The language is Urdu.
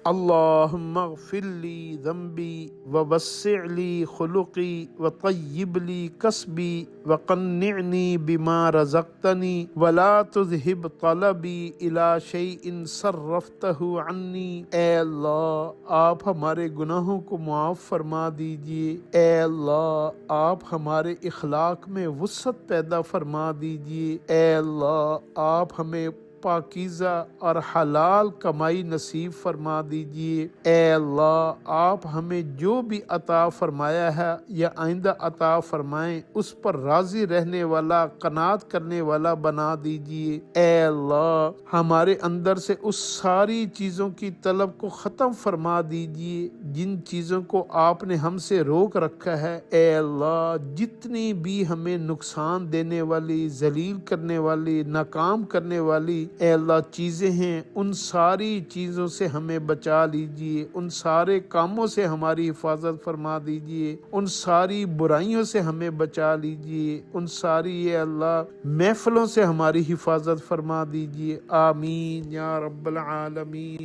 اللہم اغفر لی ذنبی ووسع لی خلقی وطیب لی کسبی وقنعنی بما رزقتنی ولا تذہب طلبی الی شیء صرفتہ عنی۔ اے اللہ آپ ہمارے گناہوں کو معاف فرما دیجئے، اے اللہ آپ ہمارے اخلاق میں وسعت پیدا فرما دیجئے، اے اللہ آپ ہمیں پاکیزہ اور حلال کمائی نصیب فرما دیجئے، اے اللہ آپ ہمیں جو بھی عطا فرمایا ہے یا آئندہ عطا فرمائیں اس پر راضی رہنے والا، قناعت کرنے والا بنا دیجئے، اے اللہ ہمارے اندر سے اس ساری چیزوں کی طلب کو ختم فرما دیجئے جن چیزوں کو آپ نے ہم سے روک رکھا ہے، اے اللہ جتنی بھی ہمیں نقصان دینے والی، ذلیل کرنے والی، ناکام کرنے والی اے اللہ چیزیں ہیں، ان ساری چیزوں سے ہمیں بچا لیجئے، ان سارے کاموں سے ہماری حفاظت فرما دیجئے، ان ساری برائیوں سے ہمیں بچا لیجئے، ان ساری اے اللہ محفلوں سے ہماری حفاظت فرما دیجئے، آمین یا رب العالمین۔